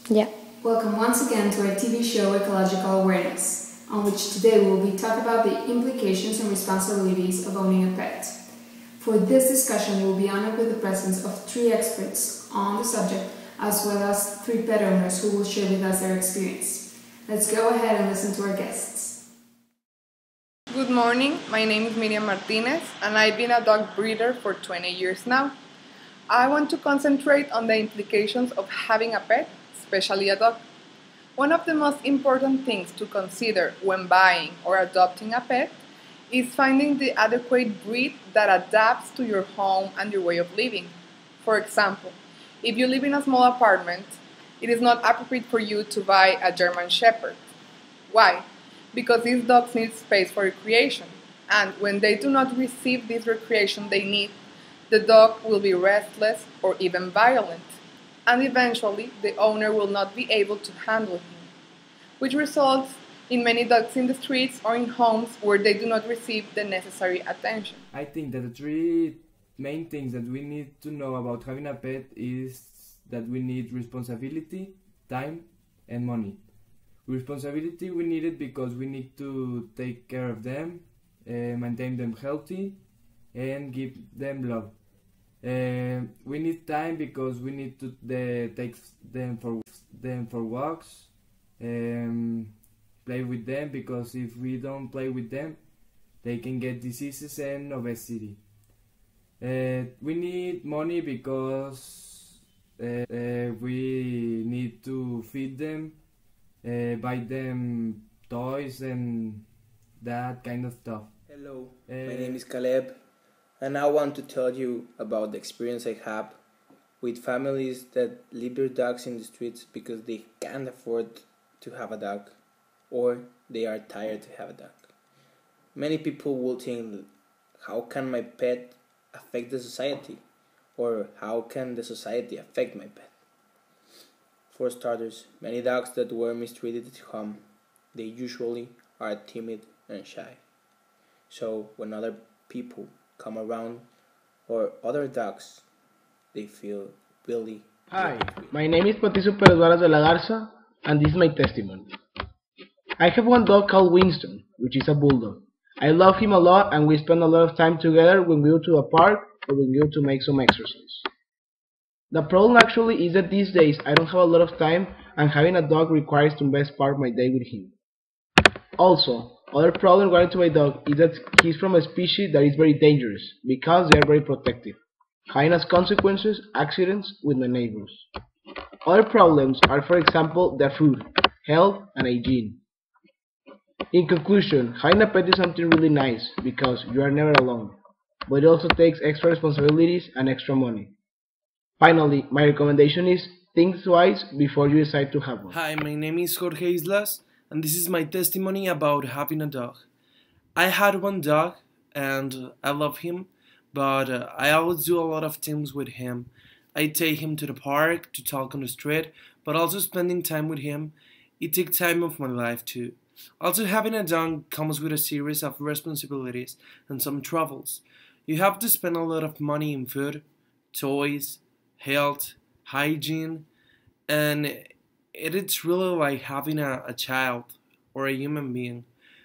Yeah. Welcome once again to our TV show Ecological Awareness, on which today we will be talking about the implications and responsibilities of owning a pet. For this discussion, we will be honored with the presence of three experts on the subject, as well as three pet owners who will share with us their experience. Let's go ahead and listen to our guests. Good morning, my name is Miriam Martinez and I've been a dog breeder for 20 years now. I want to concentrate on the implications of having a pet, especially a dog. One of the most important things to consider when buying or adopting a pet is finding the adequate breed that adapts to your home and your way of living. For example, if you live in a small apartment, it is not appropriate for you to buy a German Shepherd. Why? Because these dogs need space for recreation, and when they do not receive this recreation they need, the dog will be restless or even violent, and eventually the owner will not be able to handle him, which results in many dogs in the streets or in homes where they do not receive the necessary attention. I think that the three main things that we need to know about having a pet is that we need responsibility, time, and money. Responsibility, we need it because we need to take care of them, maintain them healthy, and give them love. We need time because we need to take them for walks, play with them, because if we don't play with them, they can get diseases and obesity. We need money because we need to feed them, buy them toys and that kind of stuff. Hello, my name is Caleb, and I want to tell you about the experience I have with families that leave their dogs in the streets because they can't afford to have a dog or they are tired to have a dog. Many people will think, how can my pet affect the society? Or how can the society affect my pet? For starters, many dogs that were mistreated at home, they usually are timid and shy. So when other people come around or other dogs, they feel really Hi, guilty. my name is Patricio Perez Varas de la Garza, and this is my testimony. I have one dog called Winston, which is a bulldog. I love him a lot, and we spend a lot of time together when we go to a park or when we go to make some exercise. The problem actually is that these days I don't have a lot of time, and having a dog requires to invest part of my day with him. Also, other problem regarding to my dog is that he's from a species that is very dangerous because they are very protective, having as consequences accidents with my neighbors. Other problems are, for example, their food, health, and hygiene. In conclusion, having a pet is something really nice because you are never alone, but it also takes extra responsibilities and extra money. Finally, my recommendation is think twice before you decide to have one. Hi, my name is Jorge Islas, and this is my testimony about having a dog. I had one dog, and I love him, but I always do a lot of things with him. I take him to the park, to talk on the street, but also spending time with him. It takes time of my life too. Also, having a dog comes with a series of responsibilities and some troubles. You have to spend a lot of money in food, toys, health, hygiene, and it's really like having a child or a human being,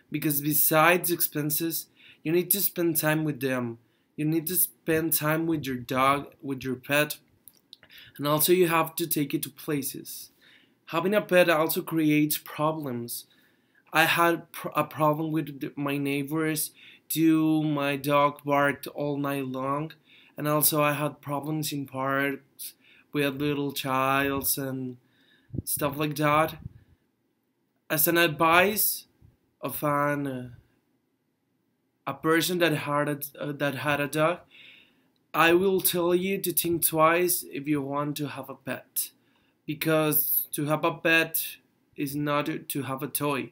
because besides expenses, you need to spend time with them. You need to spend time with your dog, with your pet, and also you have to take it to places. Having a pet also creates problems. I had a problem with my neighbors due my dog barked all night long, and also I had problems in parks with little childs and stuff like that. As an advice of a person that had a dog, I will tell you to think twice if you want to have a pet, because to have a pet is not to have a toy.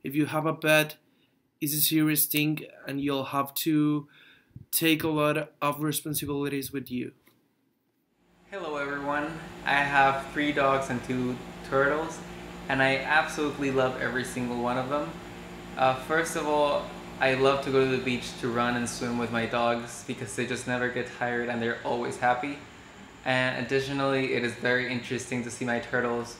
If you have a pet, it's a serious thing, and you'll have to take a lot of responsibilities with you. Hello everyone, I have 3 dogs and 2 turtles, and I absolutely love every single one of them. First of all, I love to go to the beach to run and swim with my dogs because they just never get tired and they're always happy. And additionally, it is very interesting to see my turtles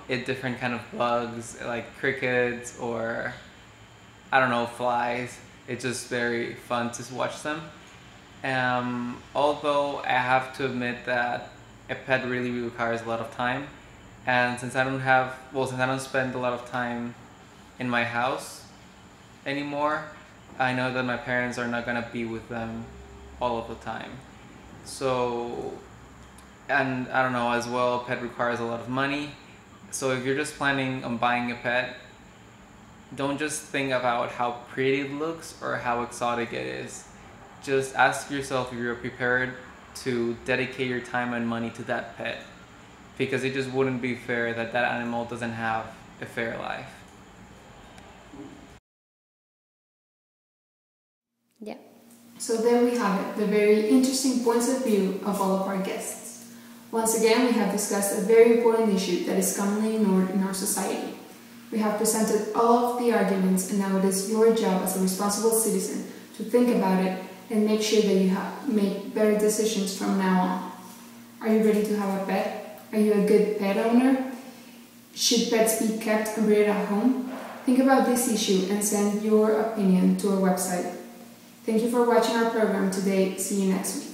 eat different kind of bugs like crickets or I don't know, flies. It's just very fun to watch them. Although I have to admit that a pet really requires a lot of time, and since I don't spend a lot of time in my house anymore, I know that my parents are not gonna be with them all of the time. So, and I don't know, as well, a pet requires a lot of money. So if you're just planning on buying a pet, don't just think about how pretty it looks or how exotic it is. Just ask yourself if you're prepared to dedicate your time and money to that pet, because it just wouldn't be fair that that animal doesn't have a fair life. Yeah. So there we have it, the very interesting points of view of all of our guests. Once again, we have discussed a very important issue that is commonly ignored in our society. We have presented all of the arguments, and now it is your job as a responsible citizen to think about it and make sure that you make better decisions from now on. Are you ready to have a pet? Are you a good pet owner? Should pets be kept and bred at home? Think about this issue and send your opinion to our website. Thank you for watching our program today. See you next week.